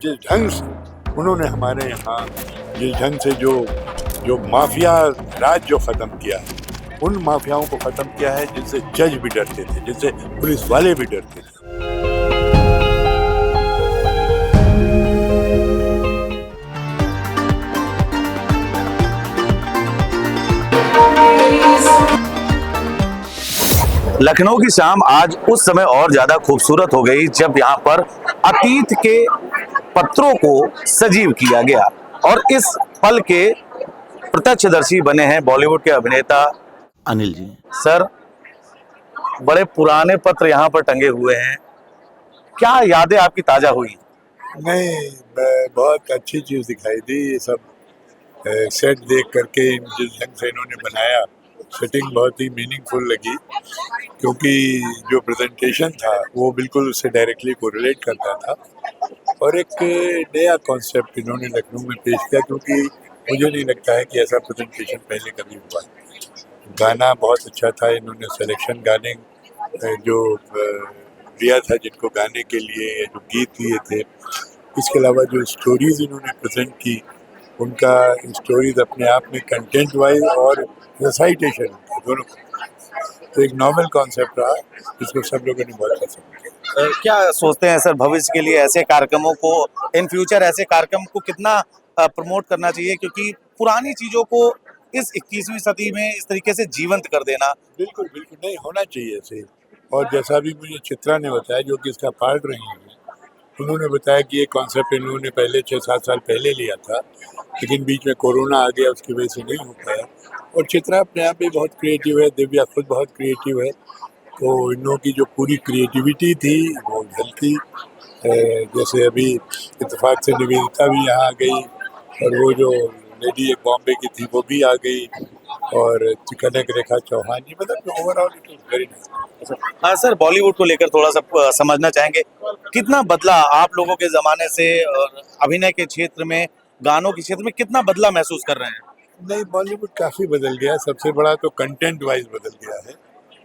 जिस ढंग से उन्होंने हमारे यहाँ जिस ढंग से जो जो माफिया राज जो ख़त्म किया है, उन माफियाओं को ख़त्म किया है जिनसे जज भी डरते थे, जिनसे पुलिस वाले भी डरते थे। लखनऊ की शाम आज उस समय और ज्यादा खूबसूरत हो गई जब यहाँ पर अतीत के पत्रों को सजीव किया गया और इस पल के प्रत्यक्षदर्शी बने हैं बॉलीवुड के अभिनेता अनिल जी। सर, बड़े पुराने पत्र यहाँ पर टंगे हुए हैं, क्या यादें आपकी ताजा हुई? नहीं, बहुत अच्छी चीज़ दिखाई दी। ये सब सेट देख करके जिस ढंग से इन्होंने बनाया, सेटिंग बहुत ही मीनिंगफुल लगी, क्योंकि जो प्रेजेंटेशन था वो बिल्कुल उससे डायरेक्टली कोरिलेट करता था और एक नया कॉन्सेप्ट इन्होंने लखनऊ में पेश किया, क्योंकि मुझे नहीं लगता है कि ऐसा प्रेजेंटेशन पहले कभी हुआ। गाना बहुत अच्छा था, इन्होंने सिलेक्शन गाने जो दिया था जिनको गाने के लिए, जो गीत दिए थे, इसके अलावा जो स्टोरीज इन्होंने प्रेजेंट की, उनका स्टोरीज अपने आप में कंटेंट वाइज और रेसाइटेशन दोनों, तो एक नॉवल कॉन्सेप्ट रहा जिसको सब लोगों ने बहुत पसंद किया। क्या सोचते हैं सर, भविष्य के लिए ऐसे कार्यक्रमों को, इन फ्यूचर ऐसे कार्यक्रम को कितना प्रमोट करना चाहिए, क्योंकि पुरानी चीजों को इस 21वीं सदी में इस तरीके से जीवंत कर देना? बिल्कुल बिल्कुल नहीं होना चाहिए ऐसे। और जैसा भी मुझे चित्रा ने बताया, जो कि इसका पार्ट रही हैं, उन्होंने बताया कि ये कॉन्सेप्ट इन्होंने पहले 6-7 साल पहले लिया था, लेकिन बीच में कोरोना आ गया, उसकी वजह से नहीं हो पाया। और चित्रा अपने आप में बहुत क्रिएटिव है, दिव्या खुद बहुत क्रिएटिव है, तो इन लोगों की जो पूरी क्रिएटिविटी थी वो झलकी। जैसे अभी इत्तेफाक से निवेदिता भी यहाँ आ गई, और वो जो लेडी एक बॉम्बे की थी वो भी आ गई, और कनक रेखा चौहान जी, मतलब overall it was very nice. हाँ सर, बॉलीवुड को लेकर थोड़ा सा समझना चाहेंगे, कितना बदला आप लोगों के जमाने से और अभिनय के क्षेत्र में, गानों के क्षेत्र में कितना बदला महसूस कर रहे हैं? नहीं, बॉलीवुड काफ़ी बदल गया। सबसे बड़ा तो कंटेंट वाइज बदल गया है।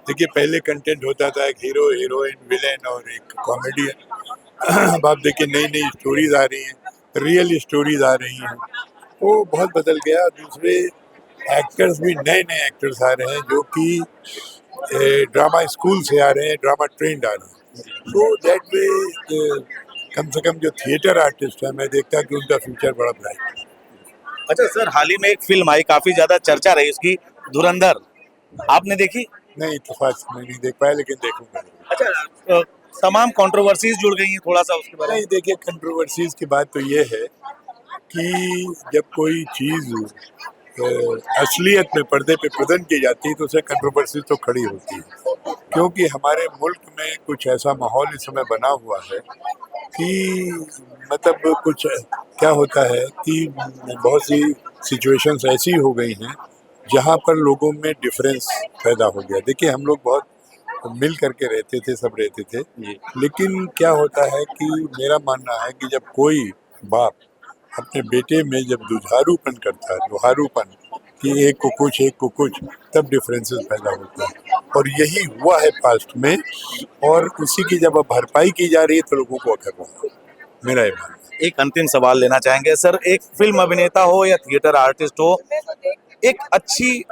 देखिए, पहले कंटेंट होता था एक हीरो, हीरोइन, विलेन और एक कॉमेडियन। अब आप देखिए नई नई स्टोरीज आ रही हैं, रियल स्टोरीज आ रही हैं, वो बहुत बदल गया। दूसरे एक्टर्स भी नए नए एक्टर्स आ रहे हैं जो कि ड्रामा स्कूल से आ रहे हैं, ड्रामा ट्रेंड आ रहे हैं। तो दैट वे कम से कम जो थिएटर आर्टिस्ट है, मैं देखता कि उनका फ्यूचर बड़ा ब्राइट है। अच्छा सर, हाल ही में एक फिल्म आई, काफी ज्यादा चर्चा रही उसकी, धुरंधर, आपने देखी? नहीं, इत्तेफाक से मैं नहीं देख पाया, लेकिन देखूंगा। अच्छा, तमाम कंट्रोवर्सीज जुड़ गई हैं, थोड़ा सा उसके बारे में? नहीं, देखिए, कंट्रोवर्सीज की बात तो ये है कि जब कोई चीज़ असलियत में पर्दे पे प्रेजेंट की जाती है तो उसे कंट्रोवर्सी तो खड़ी होती है, क्योंकि हमारे मुल्क में कुछ ऐसा माहौल इस समय बना हुआ है कि मतलब कुछ क्या होता है कि बहुत सी सिचुएशंस ऐसी हो गई हैं जहाँ पर लोगों में डिफरेंस पैदा हो गया। देखिए, हम लोग बहुत मिल करके रहते थे, सब रहते थे, लेकिन क्या होता है कि मेरा मानना है कि जब कोई बाप अपने बेटे में जब दुधारूपन करता है, दुहारूपन, कि एक को कुछ एक को कुछ, तब डिफरेंसेस पैदा होते हैं, और यही हुआ है पास्ट में, और उसी की जब अब भरपाई की जा रही है तो लोगों को अखर रहा है, मेरा ये मानना है। एक अंतिम सवाल लेना चाहेंगे सर, एक फिल्म अभिनेता हो या थिएटर आर्टिस्ट हो, एक अच्छी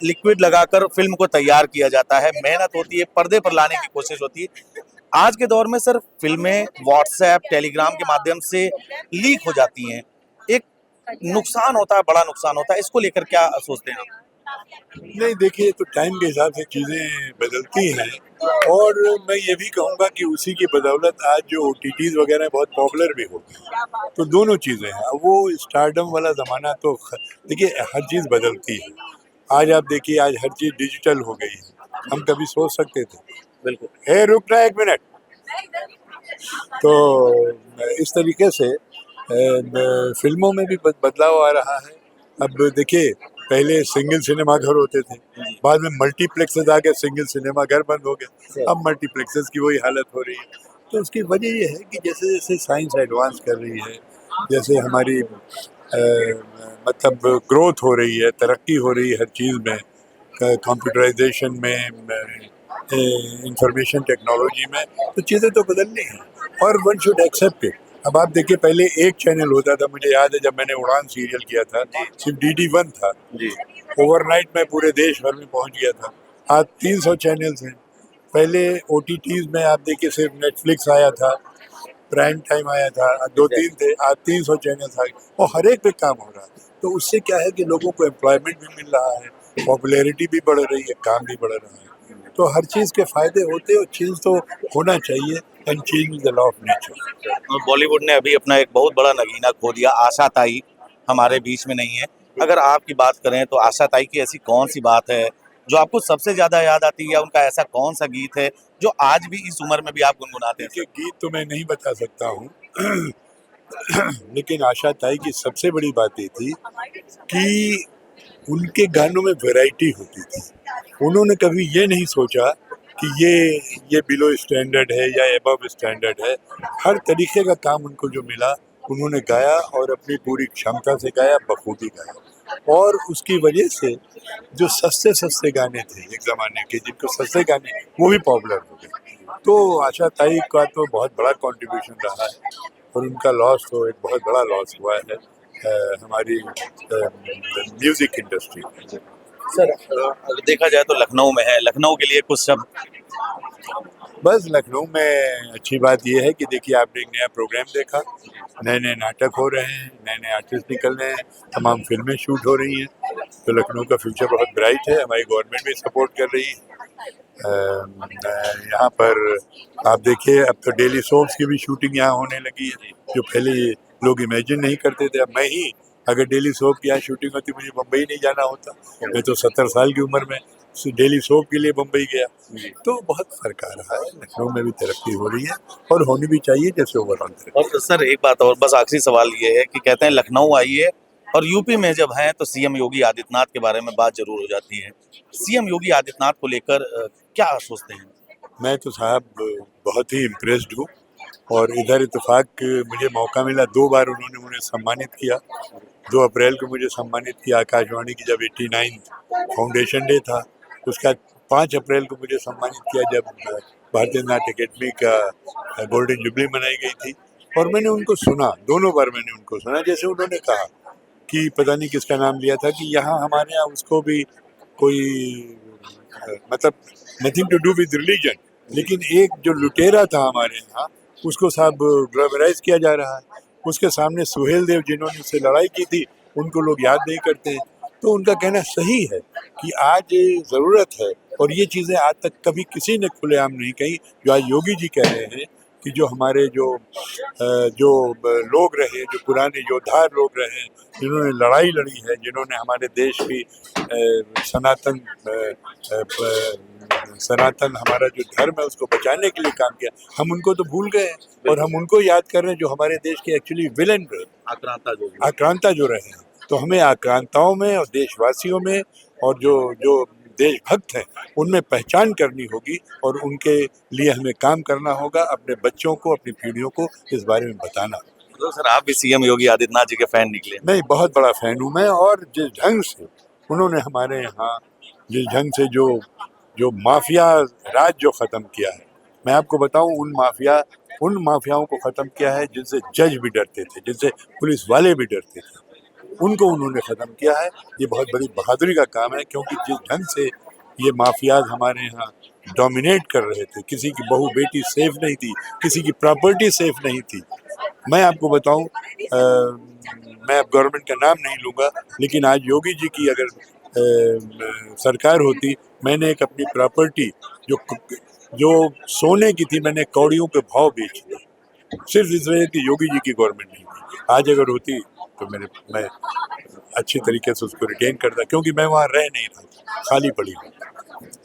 लिक्विड लगाकर फिल्म को तैयार किया जाता है, मेहनत होती है, पर्दे पर लाने की कोशिश होती है। आज के दौर में सर फिल्में व्हाट्सएप, टेलीग्राम के माध्यम से लीक हो जाती हैं, एक नुकसान होता है, बड़ा नुकसान होता है, इसको लेकर क्या सोचते हैं आप? नहीं, देखिए, तो टाइम के हिसाब से चीज़ें बदलती हैं, और मैं ये भी कहूँगा कि उसी की बदौलत आज जो OTTs वगैरह बहुत पॉपुलर भी हो गई, तो दोनों चीज़ें हैं। वो स्टारडम वाला ज़माना तो देखिए, हर चीज़ बदलती है। आज आप देखिए, आज हर चीज़ डिजिटल हो गई है, हम कभी सोच सकते थे? बिल्कुल। रुकना 1 मिनट। तो इस तरीके से फिल्मों में भी बदलाव आ रहा है। अब देखिए, पहले सिंगल सिनेमा घर होते थे, बाद में मल्टीप्लेक्सेस आ गए, सिंगल सिनेमा घर बंद हो गए, अब मल्टीप्लेक्सेस की वही हालत हो रही है। तो उसकी वजह ये है कि जैसे जैसे साइंस एडवांस कर रही है, जैसे हमारी मतलब ग्रोथ हो रही है, तरक्की हो रही है हर चीज़ में, कंप्यूटराइजेशन में, इंफॉर्मेशन टेक्नोलॉजी में, तो चीज़ें तो बदलनी हैं, और वन शुड एक्सेप्ट इट। अब आप देखिए, पहले एक चैनल होता था, मुझे याद है जब मैंने उड़ान सीरियल किया था सिर्फ DD1 था। जी ओवरनाइट में पूरे देश भर में पहुंच गया था। आज 300 चैनल्स हैं। पहले OTTs में आप देखिए सिर्फ नेटफ्लिक्स आया था, प्राइम टाइम आया था, दो तीन थे, आज 300 चैनल्स आ गए और हर एक पे काम हो रहा है। तो उससे क्या है कि लोगों को एम्प्लॉयमेंट भी मिल रहा है, पॉपुलैरिटी भी बढ़ रही है, काम भी बढ़ रहा है। तो हर चीज़ के फायदे होते हैं और चीज़ तो होना चाहिए, and change the law of nature. और बॉलीवुड ने अभी अपना एक बहुत बड़ा नगीना खो दिया। आशा ताई हमारे बीच में नहीं है। अगर आपकी बात करें तो आशा ताई की ऐसी कौन सी बात है जो आपको सबसे ज्यादा याद आती है, या उनका ऐसा कौन सा गीत है जो आज भी इस उम्र में भी आप गुनगुनाते हैं? देखिए, गीत तो मैं नहीं बता सकता हूँ लेकिन आशा ताई की सबसे बड़ी बात ये थी कि उनके गानों में वैरायटी होती थी। उन्होंने कभी ये नहीं सोचा कि ये बिलो स्टैंडर्ड है या एबव स्टैंडर्ड है। हर तरीके का काम उनको जो मिला, उन्होंने गाया और अपनी पूरी क्षमता से गाया, बखूबी गाया। और उसकी वजह से जो सस्ते सस्ते गाने थे एक ज़माने के, जिनको सस्ते गाने, वो भी पॉपुलर हो गए। तो आशा ताई का तो बहुत बड़ा कंट्रीब्यूशन रहा है और उनका लॉस तो एक बहुत बड़ा लॉस हुआ है हमारी म्यूजिक इंडस्ट्री में। सर अगर देखा जाए तो लखनऊ में है, लखनऊ के लिए कुछ शब्द? बस लखनऊ में अच्छी बात यह है कि देखिए, आपने एक नया प्रोग्राम देखा, नए नए नाटक हो रहे हैं, नए नए आर्टिस्ट निकल रहे हैं, तमाम फिल्में शूट हो रही हैं। तो लखनऊ का फ्यूचर बहुत ब्राइट है। हमारी गवर्नमेंट भी सपोर्ट कर रही है। यहाँ पर आप देखिए, अब तो डेली सोप्स की भी शूटिंग यहाँ होने लगी है, जो पहले लोग इमेजिन नहीं करते थे। अब मैं ही अगर डेली सोप की यहाँ शूटिंग होती, मुझे मुंबई नहीं जाना होता। मैं तो 70 साल की उम्र में डेली सोप के लिए मुंबई गया। तो बहुत फर्क आ रहा है, लखनऊ में भी तरक्की हो रही है और होनी भी चाहिए, जैसे ओवरऑल तरक्की। और सर एक बात और, बस आखिरी सवाल ये है कि कहते हैं लखनऊ आइए, और यूपी में जब हैं तो सीएम योगी आदित्यनाथ के बारे में बात जरूर हो जाती है। सीएम योगी आदित्यनाथ को लेकर क्या सोचते हैं? मैं तो साहब बहुत ही इम्प्रेस्ड हूँ और इधर इत्तेफाक मुझे मौका मिला, 2 बार उन्होंने मुझे सम्मानित किया। 2 अप्रैल को मुझे सम्मानित किया आकाशवाणी की, जब 89 फाउंडेशन डे था। उसका 5 अप्रैल को मुझे सम्मानित किया जब भारतीय नाट्य अकेडमी का गोल्डन जुबली मनाई गई थी। और मैंने उनको सुना, दोनों बार मैंने उनको सुना। जैसे उन्होंने कहा कि पता नहीं किसका नाम लिया था कि यहाँ हमारे यहाँ उसको भी कोई मतलब nothing to do with religion, लेकिन एक जो लुटेरा था हमारे यहाँ, उसको साहब ग्लोबलाइज किया जा रहा है। उसके सामने सुहेल देव जिन्होंने उससे लड़ाई की थी, उनको लोग याद नहीं करते हैं। तो उनका कहना सही है कि आज ज़रूरत है, और ये चीज़ें आज तक कभी किसी ने खुलेआम नहीं कही, जो आज योगी जी कह रहे हैं कि जो हमारे जो लोग रहे, जो पुराने योद्धा लोग रहे, जिन्होंने लड़ाई लड़ी है, जिन्होंने हमारे देश की सनातन हमारा जो धर्म है उसको बचाने के लिए काम किया, हम उनको तो भूल गए हैं और हम उनको याद कर रहे हैं जो हमारे देश के एक्चुअली विलेन रहे, आक्रांता जो रहे हैं। तो हमें आक्रांताओं में और देशवासियों में और जो देशभक्त हैं उनमें पहचान करनी होगी और उनके लिए हमें काम करना होगा, अपने बच्चों को, अपनी पीढ़ियों को इस बारे में बताना। तो सर आप भी सीएम योगी आदित्यनाथ जी के फैन निकले? मैं बहुत बड़ा फैन हूँ मैं, और जिस ढंग से उन्होंने हमारे यहाँ, जिस ढंग से जो माफिया राज जो ख़त्म किया है, मैं आपको बताऊं, उन माफियाओं को ख़त्म किया है जिनसे जज भी डरते थे, जिनसे पुलिस वाले भी डरते थे, उनको उन्होंने ख़त्म किया है। ये बहुत बड़ी बहादुरी का काम है, क्योंकि जिस ढंग से ये माफियाज हमारे यहाँ डोमिनेट कर रहे थे, किसी की बहू बेटी सेफ नहीं थी, किसी की प्रॉपर्टी सेफ नहीं थी। मैं आपको बताऊं, मैं अब गवर्नमेंट का नाम नहीं लूँगा, लेकिन आज योगी जी की अगर सरकार होती, मैंने एक अपनी प्रॉपर्टी जो सोने की थी, मैंने कौड़ियों के भाव बेच दी, सिर्फ इस वजह की योगी जी की गवर्नमेंट नहीं थी। आज अगर होती तो मैं अच्छी तरीके से उसको रिटेन करता, क्योंकि मैं वहाँ रह नहीं रहा, खाली पड़ी हूँ।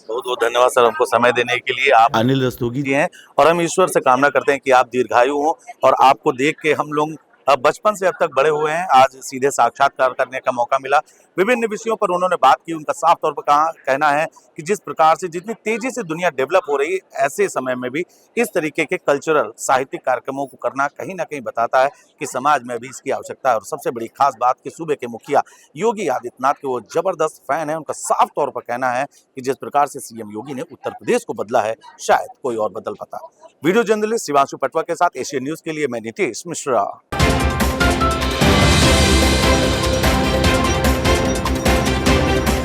बहुत बहुत धन्यवाद सर हमको समय देने के लिए। आप अनिल रस्तोगी जी हैं और हम ईश्वर से कामना करते हैं कि आप दीर्घायु हो और आपको देख के हम लोग बचपन से अब तक बड़े हुए हैं, आज सीधे साक्षात्कार करने का मौका मिला। विभिन्न विषयों पर उन्होंने बात की। उनका साफ तौर पर कहना है कि जिस प्रकार से जितनी तेजी से दुनिया डेवलप हो रही है, ऐसे समय में भी इस तरीके के कल्चरल साहित्यिक कार्यक्रमों को करना कहीं ना कहीं बताता है कि समाज में भी इसकी आवश्यकता है। और सबसे बड़ी खास बात कि सूबे के मुखिया योगी आदित्यनाथ के वो जबरदस्त फैन है। उनका साफ तौर पर कहना है कि जिस प्रकार से सीएम योगी ने उत्तर प्रदेश को बदला है, शायद कोई और बदल पाता। वीडियो जर्नलिस्ट शिवांशु पटवा के साथ एशियन न्यूज के लिए मैं नीतीश मिश्रा।